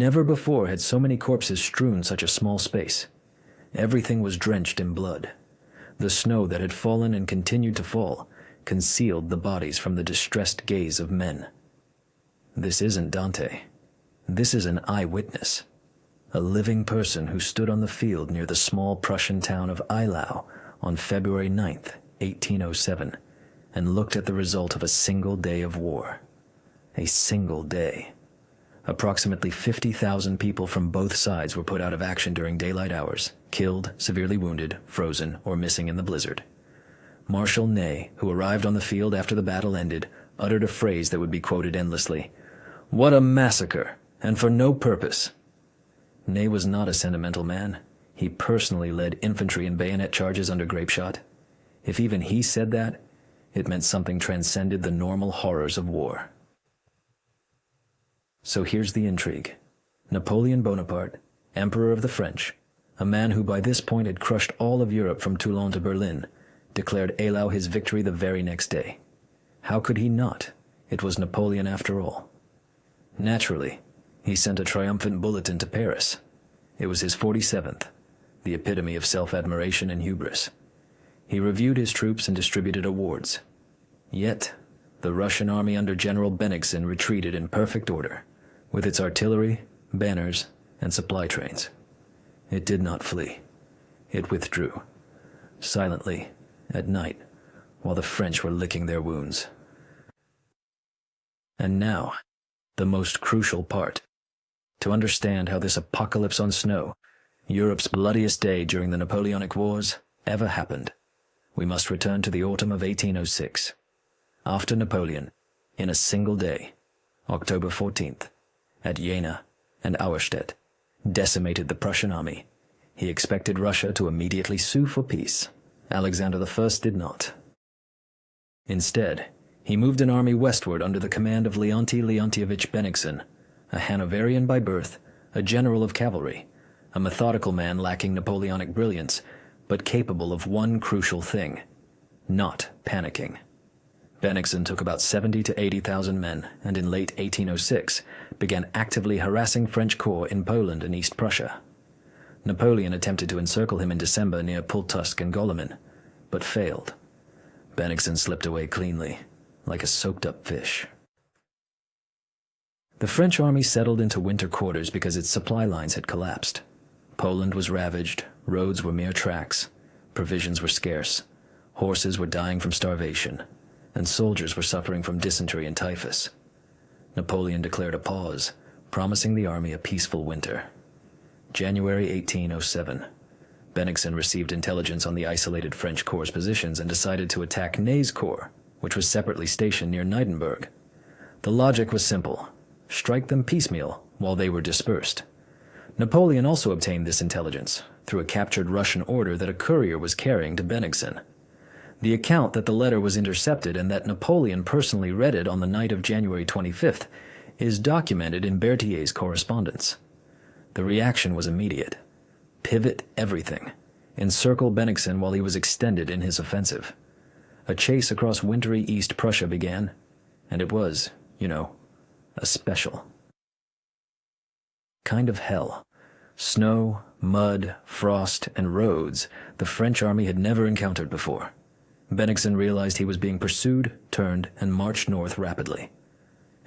Never before had so many corpses strewn such a small space. Everything was drenched in blood. The snow that had fallen and continued to fall concealed the bodies from the distressed gaze of men. This isn't Dante. This is an eyewitness. A living person who stood on the field near the small Prussian town of Eylau on February 9th, 1807, and looked at the result of a single day of war. A single day. Approximately 50,000 people from both sides were put out of action during daylight hours, killed, severely wounded, frozen, or missing in the blizzard. Marshal Ney, who arrived on the field after the battle ended, uttered a phrase that would be quoted endlessly. "What a massacre, and for no purpose." Ney was not a sentimental man. He personally led infantry and bayonet charges under grapeshot. If even he said that, it meant something transcended the normal horrors of war. So here's the intrigue. Napoleon Bonaparte, Emperor of the French, a man who by this point had crushed all of Europe from Toulon to Berlin, declared Eylau his victory the very next day. How could he not? It was Napoleon after all. Naturally, he sent a triumphant bulletin to Paris. It was his 47th, the epitome of self-admiration and hubris. He reviewed his troops and distributed awards. Yet, the Russian army under General Bennigsen retreated in perfect order, with its artillery, banners, and supply trains. It did not flee. It withdrew, silently, at night, while the French were licking their wounds. And now, the most crucial part. To understand how this apocalypse on snow, Europe's bloodiest day during the Napoleonic Wars, ever happened, we must return to the autumn of 1806. After Napoleon, in a single day, October 14th, at Jena and Auerstedt, decimated the Prussian army, he expected Russia to immediately sue for peace. Alexander I did not. Instead, he moved an army westward under the command of Leonti Leontievich Bennigsen, a Hanoverian by birth, a general of cavalry, a methodical man lacking Napoleonic brilliance, but capable of one crucial thing: not panicking. Bennigsen took about 70 to 80,000 men, and in late 1806 began actively harassing French corps in Poland and East Prussia. Napoleon attempted to encircle him in December near Pultusk and Golemin, but failed. Bennigsen slipped away cleanly, like a soaked-up fish. The French army settled into winter quarters because its supply lines had collapsed. Poland was ravaged, roads were mere tracks, provisions were scarce, horses were dying from starvation, and soldiers were suffering from dysentery and typhus. Napoleon declared a pause, promising the army a peaceful winter. January 1807. Bennigsen received intelligence on the isolated French corps' positions and decided to attack Ney's corps, which was separately stationed near Neidenburg. The logic was simple: strike them piecemeal while they were dispersed. Napoleon also obtained this intelligence through a captured Russian order that a courier was carrying to Bennigsen. The account that the letter was intercepted and that Napoleon personally read it on the night of January 25th is documented in Berthier's correspondence. The reaction was immediate. Pivot everything. Encircle Bennigsen while he was extended in his offensive. A chase across wintry East Prussia began, and it was, a special. Kind of hell. Snow, mud, frost, and roads the French army had never encountered before. Bennigsen realized he was being pursued, turned, and marched north rapidly.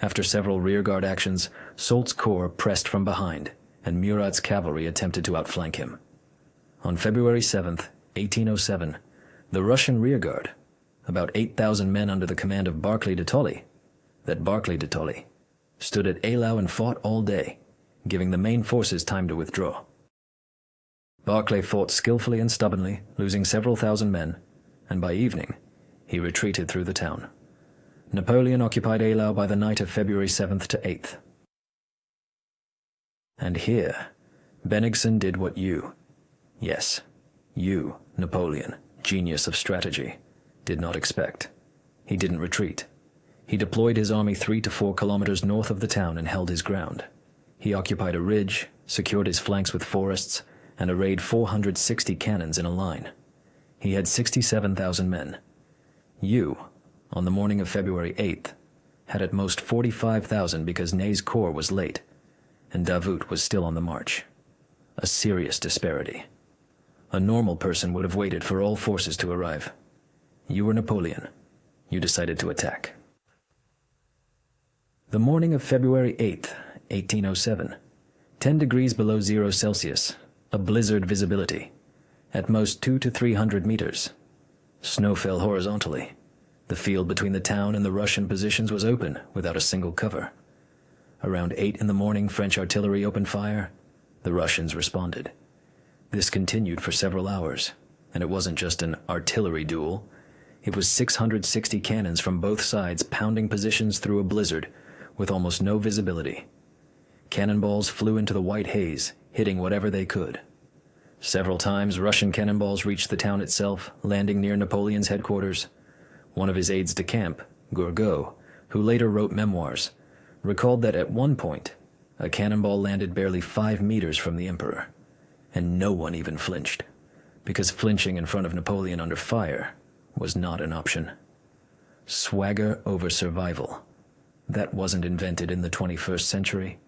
After several rearguard actions, Soult's corps pressed from behind, and Murat's cavalry attempted to outflank him. On February 7th, 1807, the Russian rearguard, about 8,000 men under the command of Barclay de Tolly, stood at Eylau and fought all day, giving the main forces time to withdraw. Barclay fought skillfully and stubbornly, losing several thousand men, and by evening, he retreated through the town. Napoleon occupied Eylau by the night of February 7th to 8th. And here, Bennigsen did what you, Napoleon, genius of strategy, did not expect. He didn't retreat. He deployed his army 3 to 4 kilometers north of the town and held his ground. He occupied a ridge, secured his flanks with forests, and arrayed 460 cannons in a line. He had 67,000 men. You, on the morning of February 8th, had at most 45,000 because Ney's corps was late, and Davout was still on the march. A serious disparity. A normal person would have waited for all forces to arrive. You were Napoleon. You decided to attack. The morning of February 8th, 1807. 10 degrees below 0 Celsius. A blizzard visibility. At most 200 to 300 meters. Snow fell horizontally. The field between the town and the Russian positions was open, without a single cover. Around 8 in the morning, French artillery opened fire. The Russians responded. This continued for several hours, and it wasn't just an artillery duel. It was 660 cannons from both sides pounding positions through a blizzard with almost no visibility. Cannonballs flew into the white haze, hitting whatever they could. Several times, Russian cannonballs reached the town itself, landing near Napoleon's headquarters. One of his aides-de-camp, Gourgaud, who later wrote memoirs, recalled that at one point, a cannonball landed barely 5 meters from the emperor, and no one even flinched, because flinching in front of Napoleon under fire was not an option. Swagger over survival. That wasn't invented in the 21st century.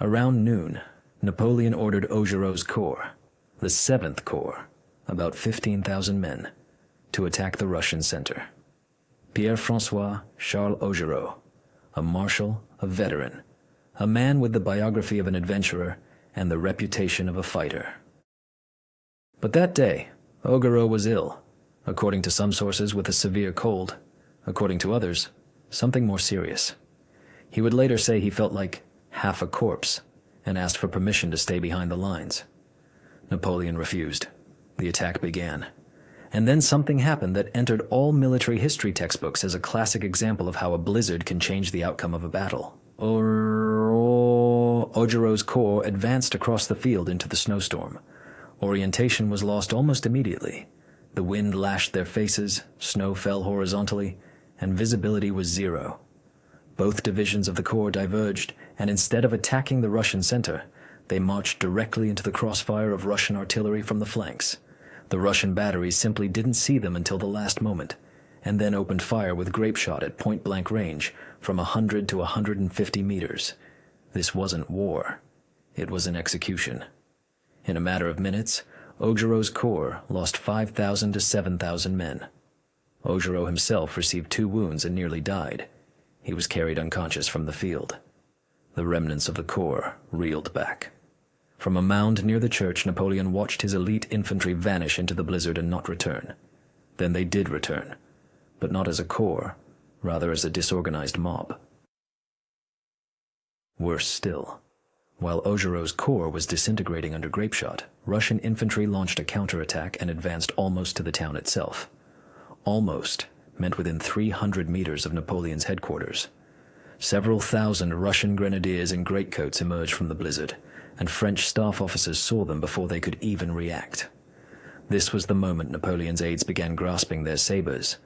Around noon, Napoleon ordered Augereau's corps, the 7th Corps, about 15,000 men, to attack the Russian center. Pierre-François Charles Augereau, a marshal, a veteran, a man with the biography of an adventurer and the reputation of a fighter. But that day, Augereau was ill, according to some sources with a severe cold, according to others, something more serious. He would later say he felt like half a corpse and asked for permission to stay behind the lines. Napoleon refused. The attack began. And then something happened that entered all military history textbooks as a classic example of how a blizzard can change the outcome of a battle. Augereau's corps advanced across the field into the snowstorm. Orientation was lost almost immediately. The wind lashed their faces, snow fell horizontally, and visibility was 0. Both divisions of the corps diverged, and instead of attacking the Russian center, they marched directly into the crossfire of Russian artillery from the flanks. The Russian batteries simply didn't see them until the last moment, and then opened fire with grapeshot at point-blank range from 100 to 150 meters. This wasn't war. It was an execution. In a matter of minutes, Augereau's corps lost 5,000 to 7,000 men. Augereau himself received 2 wounds and nearly died. He was carried unconscious from the field. The remnants of the corps reeled back. From a mound near the church, Napoleon watched his elite infantry vanish into the blizzard and not return. Then they did return, but not as a corps, rather as a disorganized mob. Worse still, while Augereau's corps was disintegrating under grapeshot, Russian infantry launched a counterattack and advanced almost to the town itself. Almost meant within 300 meters of Napoleon's headquarters. Several thousand Russian grenadiers in greatcoats emerged from the blizzard, and French staff officers saw them before they could even react. This was the moment Napoleon's aides began grasping their sabers,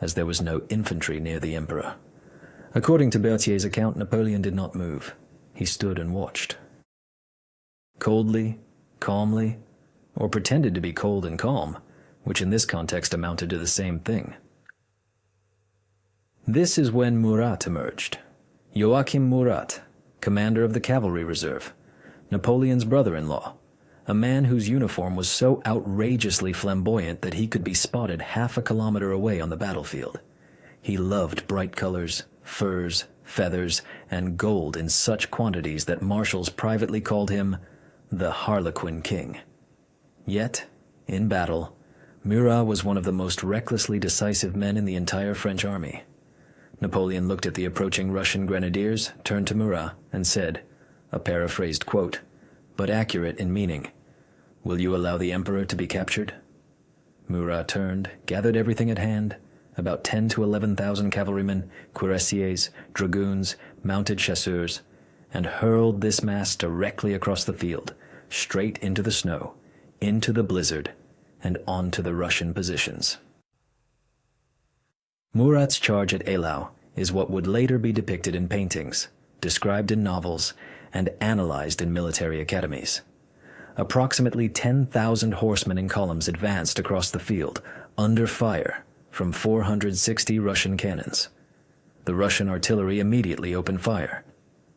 as there was no infantry near the emperor. According to Berthier's account, Napoleon did not move. He stood and watched. Coldly, calmly, or pretended to be cold and calm, which in this context amounted to the same thing. This is when Murat emerged. Joachim Murat, commander of the cavalry reserve, Napoleon's brother-in-law, a man whose uniform was so outrageously flamboyant that he could be spotted half a kilometer away on the battlefield. He loved bright colors, furs, feathers, and gold in such quantities that marshals privately called him the Harlequin King. Yet, in battle, Murat was one of the most recklessly decisive men in the entire French army. Napoleon looked at the approaching Russian grenadiers, turned to Murat, and said, a paraphrased quote, but accurate in meaning, "Will you allow the emperor to be captured?" Murat turned, gathered everything at hand, about 10 to 11,000 cavalrymen, cuirassiers, dragoons, mounted chasseurs, and hurled this mass directly across the field, straight into the snow, into the blizzard, and onto the Russian positions. Murat's charge at Eylau is what would later be depicted in paintings, described in novels, and analyzed in military academies. Approximately 10,000 horsemen in columns advanced across the field, under fire, from 460 Russian cannons. The Russian artillery immediately opened fire.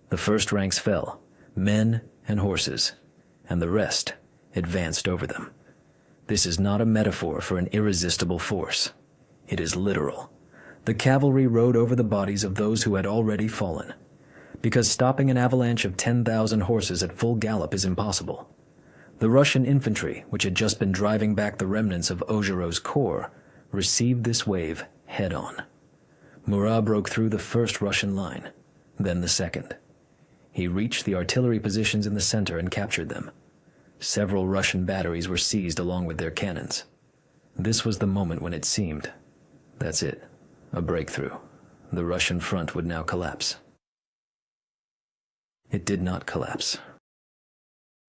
The first ranks fell, men and horses, and the rest advanced over them. This is not a metaphor for an irresistible force. It is literal. The cavalry rode over the bodies of those who had already fallen, because stopping an avalanche of 10,000 horses at full gallop is impossible. The Russian infantry, which had just been driving back the remnants of Augereau's corps, received this wave head-on. Murat broke through the first Russian line, then the second. He reached the artillery positions in the center and captured them. Several Russian batteries were seized along with their cannons. This was the moment when it seemed, that's it, a breakthrough. The Russian front would now collapse. It did not collapse.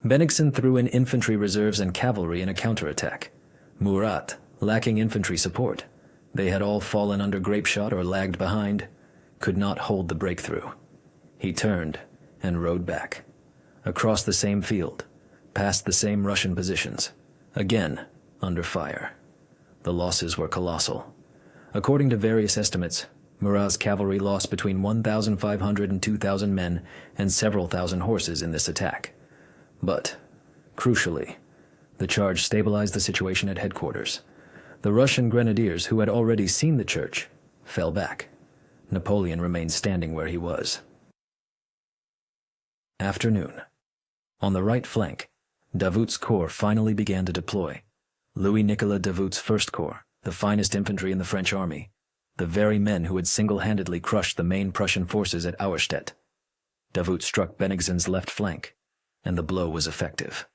Bennigsen threw in infantry reserves and cavalry in a counterattack. Murat, lacking infantry support, they had all fallen under grapeshot or lagged behind, could not hold the breakthrough. He turned and rode back, across the same field, past the same Russian positions, again under fire. The losses were colossal. According to various estimates, Murat's cavalry lost between 1,500 and 2,000 men and several thousand horses in this attack. But, crucially, the charge stabilized the situation at headquarters. The Russian grenadiers, who had already seen the church, fell back. Napoleon remained standing where he was. Afternoon. On the right flank, Davout's corps finally began to deploy. Louis-Nicolas Davout's First Corps, the finest infantry in the French army, the very men who had single-handedly crushed the main Prussian forces at Auerstedt. Davout struck Bennigsen's left flank, and the blow was effective.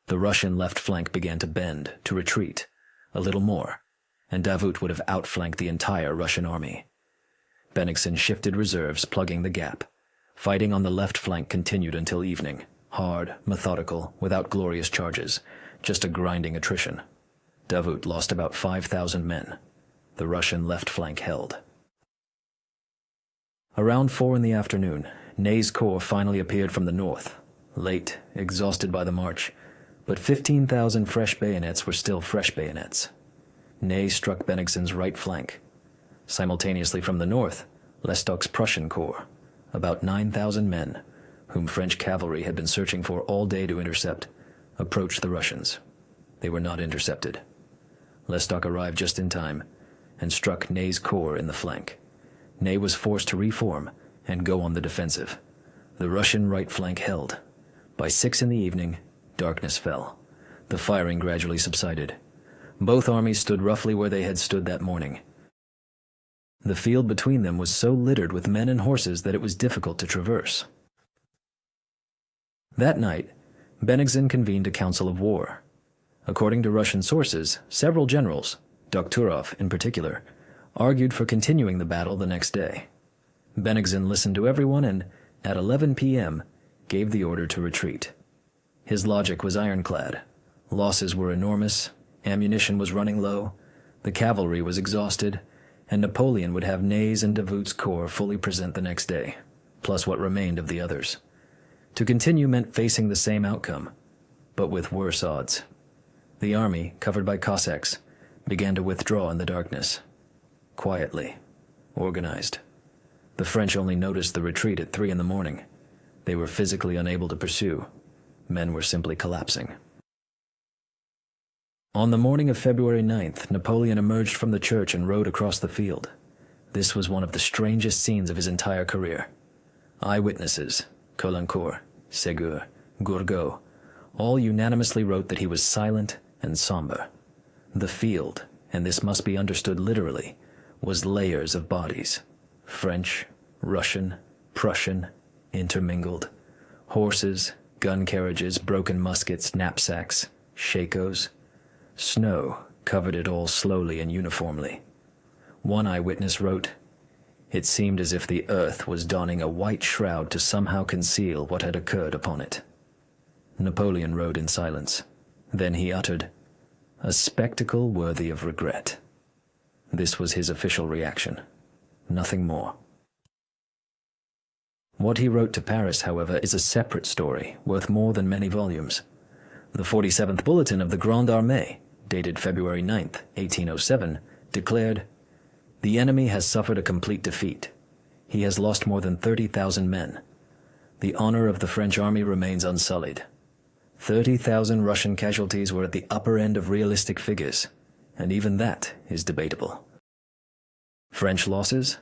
The Russian left flank began to bend, to retreat, a little more, and Davout would have outflanked the entire Russian army. Bennigsen shifted reserves, plugging the gap. Fighting on the left flank continued until evening, hard, methodical, without glorious charges, just a grinding attrition. Davout lost about 5,000 men. The Russian left flank held. Around 4 in the afternoon, Ney's corps finally appeared from the north, late, exhausted by the march, but 15,000 fresh bayonets were still fresh bayonets. Ney struck Bennigsen's right flank. Simultaneously from the north, Lestocq's Prussian corps, about 9,000 men, whom French cavalry had been searching for all day to intercept, approached the Russians. They were not intercepted. Lestock arrived just in time and struck Ney's corps in the flank. Ney was forced to reform and go on the defensive. The Russian right flank held. By 6 in the evening, darkness fell. The firing gradually subsided. Both armies stood roughly where they had stood that morning. The field between them was so littered with men and horses that it was difficult to traverse. That night, Bennigsen convened a council of war. According to Russian sources, several generals, Dokhturov in particular, argued for continuing the battle the next day. Bennigsen listened to everyone and, at 11 p.m., gave the order to retreat. His logic was ironclad. Losses were enormous, ammunition was running low, the cavalry was exhausted, and Napoleon would have Ney's and Davout's corps fully present the next day, plus what remained of the others. To continue meant facing the same outcome, but with worse odds. The army, covered by Cossacks, began to withdraw in the darkness. Quietly, organized. The French only noticed the retreat at 3 in the morning. They were physically unable to pursue. Men were simply collapsing. On the morning of February 9th, Napoleon emerged from the church and rode across the field. This was one of the strangest scenes of his entire career. Eyewitnesses, Caulaincourt, Ségur, Gourgaud, all unanimously wrote that he was silent and somber. The field, and this must be understood literally, was layers of bodies. French, Russian, Prussian, intermingled. Horses, gun carriages, broken muskets, knapsacks, shakos. Snow covered it all slowly and uniformly. One eyewitness wrote, "It seemed as if the earth was donning a white shroud to somehow conceal what had occurred upon it." Napoleon rode in silence. Then he uttered, "A spectacle worthy of regret." This was his official reaction. Nothing more. What he wrote to Paris, however, is a separate story, worth more than many volumes. The 47th Bulletin of the Grande Armée, dated February 9th, 1807, declared, "The enemy has suffered a complete defeat. He has lost more than 30,000 men. The honor of the French army remains unsullied. 30,000 Russian casualties were at the upper end of realistic figures, and even that is debatable. French losses?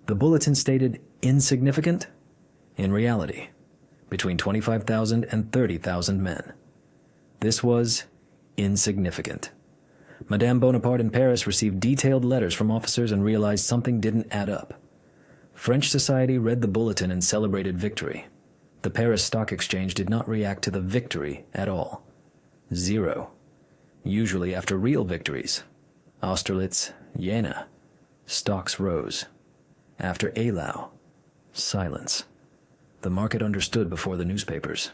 The bulletin stated insignificant. In reality, between 25,000 and 30,000 men. This was insignificant. Madame Bonaparte in Paris received detailed letters from officers and realized something didn't add up. French society read the bulletin and celebrated victory. The Paris Stock Exchange did not react to the victory at all. Zero. Usually after real victories, Austerlitz, Jena, stocks rose. After Eylau, silence. The market understood before the newspapers.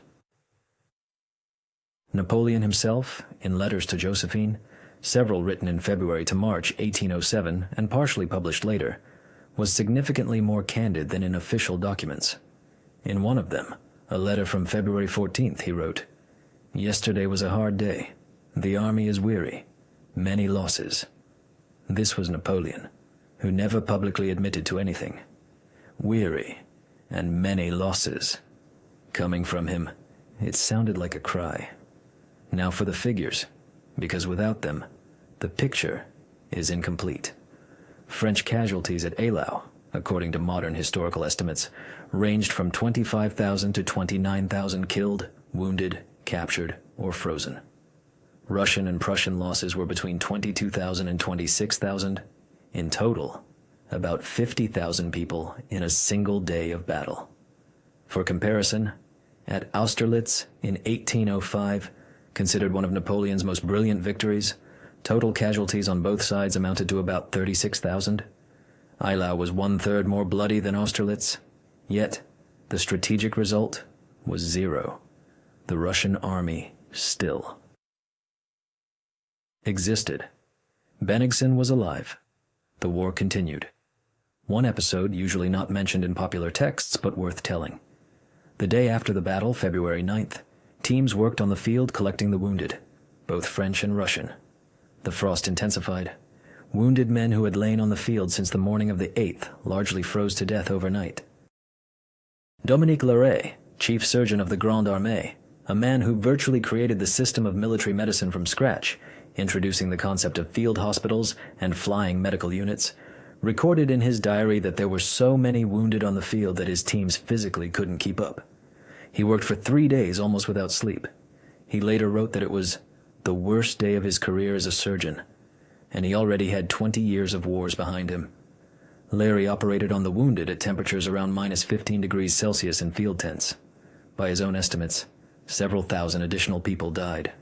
Napoleon himself, in letters to Josephine, several written in February to March 1807 and partially published later, was significantly more candid than in official documents. In one of them, a letter from February 14th, he wrote, "Yesterday was a hard day. The army is weary. Many losses." This was Napoleon, who never publicly admitted to anything. Weary and many losses. Coming from him, it sounded like a cry. Now for the figures, because without them, the picture is incomplete. French casualties at Eylau, according to modern historical estimates, ranged from 25,000 to 29,000 killed, wounded, captured, or frozen. Russian and Prussian losses were between 22,000 and 26,000. In total, about 50,000 people in a single day of battle. For comparison, at Austerlitz in 1805, considered one of Napoleon's most brilliant victories, total casualties on both sides amounted to about 36,000. Eylau was 1/3 more bloody than Austerlitz, yet the strategic result was zero. The Russian army still existed. Bennigsen was alive. The war continued. One episode, usually not mentioned in popular texts, but worth telling. The day after the battle, February 9th, teams worked on the field collecting the wounded, both French and Russian. The frost intensified. Wounded men who had lain on the field since the morning of the 8th largely froze to death overnight. Dominique Larrey, chief surgeon of the Grande Armée, a man who virtually created the system of military medicine from scratch, introducing the concept of field hospitals and flying medical units, recorded in his diary that there were so many wounded on the field that his teams physically couldn't keep up. He worked for 3 days almost without sleep. He later wrote that it was the worst day of his career as a surgeon, and he already had 20 years of wars behind him. Larry operated on the wounded at temperatures around -15 degrees Celsius in field tents. By his own estimates, several thousand additional people died.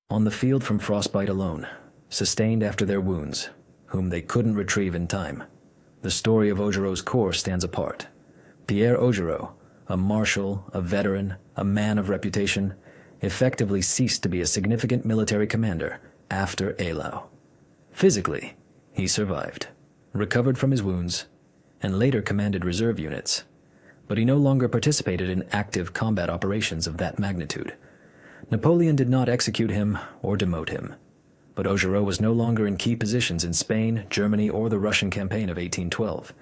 On the field from frostbite alone, sustained after their wounds, whom they couldn't retrieve in time, the story of Augereau's corps stands apart. Pierre Augereau, a marshal, a veteran, a man of reputation, effectively ceased to be a significant military commander after Eylau. Physically, he survived, recovered from his wounds, and later commanded reserve units, but he no longer participated in active combat operations of that magnitude. Napoleon did not execute him or demote him, but Augereau was no longer in key positions in Spain, Germany, or the Russian campaign of 1812.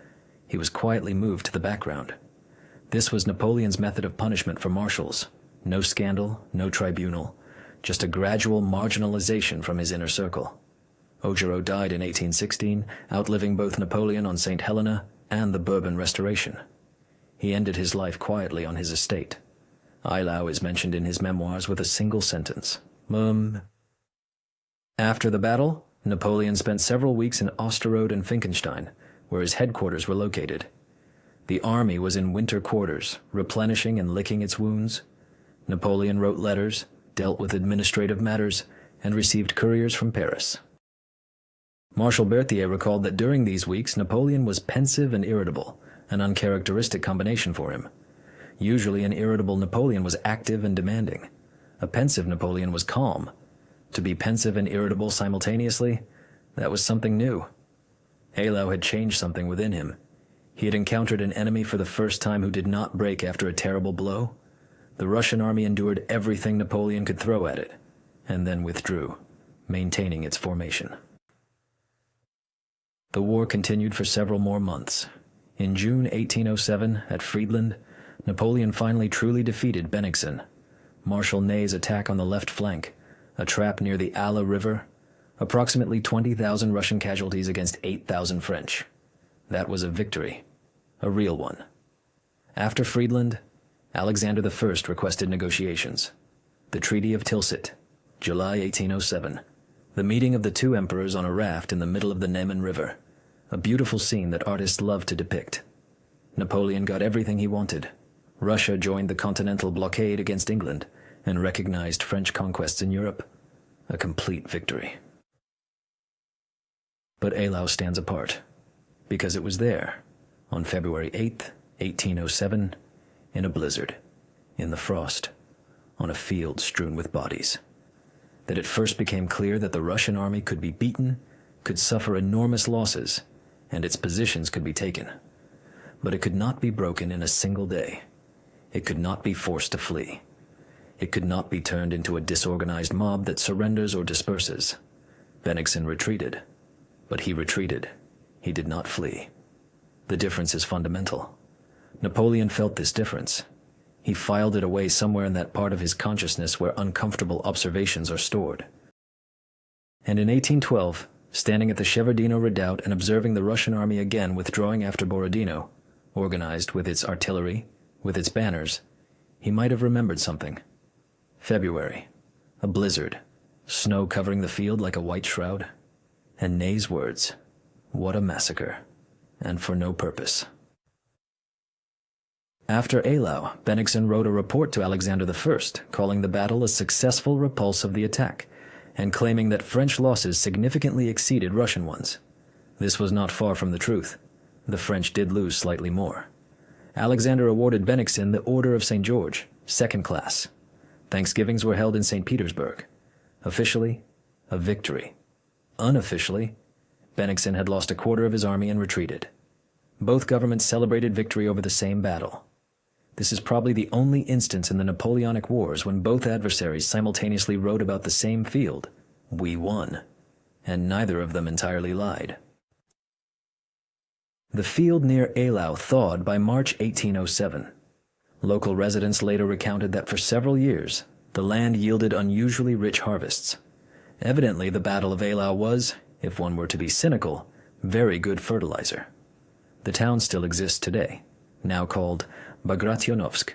He was quietly moved to the background. This was Napoleon's method of punishment for marshals. No scandal, no tribunal, just a gradual marginalization from his inner circle. Augereau died in 1816, outliving both Napoleon on St. Helena and the Bourbon Restoration. He ended his life quietly on his estate. Eylau is mentioned in his memoirs with a single sentence. After the battle, Napoleon spent several weeks in Osterode and Finkenstein, where his headquarters were located. The army was in winter quarters, replenishing and licking its wounds. Napoleon wrote letters, dealt with administrative matters, and received couriers from Paris. Marshal Berthier recalled that during these weeks, Napoleon was pensive and irritable, an uncharacteristic combination for him. Usually an irritable Napoleon was active and demanding. A pensive Napoleon was calm. To be pensive and irritable simultaneously, that was something new. Eylau had changed something within him. He had encountered an enemy for the first time who did not break after a terrible blow. The Russian army endured everything Napoleon could throw at it, and then withdrew, maintaining its formation. The war continued for several more months. In June 1807, at Friedland, Napoleon finally truly defeated Bennigsen. Marshal Ney's attack on the left flank, a trap near the Eylau River, approximately 20,000 Russian casualties against 8,000 French. That was a victory, a real one. After Friedland, Alexander I requested negotiations. The Treaty of Tilsit, July 1807. The meeting of the two emperors on a raft in the middle of the Neman River, a beautiful scene that artists love to depict. Napoleon got everything he wanted. Russia joined the continental blockade against England and recognized French conquests in Europe. A complete victory. But Eylau stands apart, because it was there, on February 8th, 1807, in a blizzard, in the frost, on a field strewn with bodies, that it first became clear that the Russian army could be beaten, could suffer enormous losses, and its positions could be taken. But it could not be broken in a single day. It could not be forced to flee. It could not be turned into a disorganized mob that surrenders or disperses. Bennigsen retreated. But he retreated. He did not flee. The difference is fundamental. Napoleon felt this difference. He filed it away somewhere in that part of his consciousness where uncomfortable observations are stored. And in 1812, standing at the Shevardino Redoubt and observing the Russian army again withdrawing after Borodino, organized with its artillery, with its banners, he might have remembered something. February, a blizzard, snow covering the field like a white shroud, and Ney's words, "What a massacre, and for no purpose." After Eylau, Bennigsen wrote a report to Alexander I, calling the battle a successful repulse of the attack, and claiming that French losses significantly exceeded Russian ones. This was not far from the truth. The French did lose slightly more. Alexander awarded Bennigsen the Order of St. George, second class. Thanksgivings were held in St. Petersburg. Officially, a victory. Unofficially, Bennigsen had lost a quarter of his army and retreated. Both governments celebrated victory over the same battle. This is probably the only instance in the Napoleonic Wars when both adversaries simultaneously wrote about the same field, "We won," and neither of them entirely lied. The field near Eylau thawed by March 1807. Local residents later recounted that for several years, the land yielded unusually rich harvests. Evidently, the Battle of Eylau was, if one were to be cynical, very good fertilizer. The town still exists today, now called Bagrationovsk,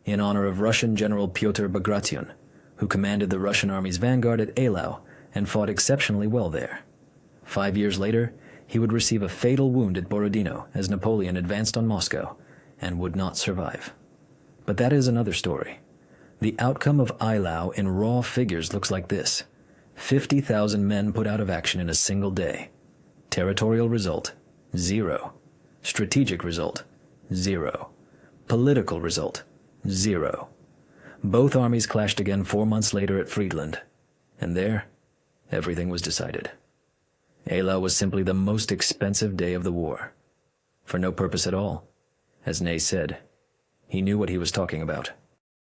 in honor of Russian General Pyotr Bagration, who commanded the Russian army's vanguard at Eylau and fought exceptionally well there. 5 years later, he would receive a fatal wound at Borodino as Napoleon advanced on Moscow and would not survive. But that is another story. The outcome of Eylau in raw figures looks like this: 50,000 men put out of action in a single day. Territorial result, 0. Strategic result, 0. Political result, 0. Both armies clashed again 4 months later at Friedland, and there, everything was decided. Eylau was simply the most expensive day of the war. For no purpose at all. As Ney said, he knew what he was talking about.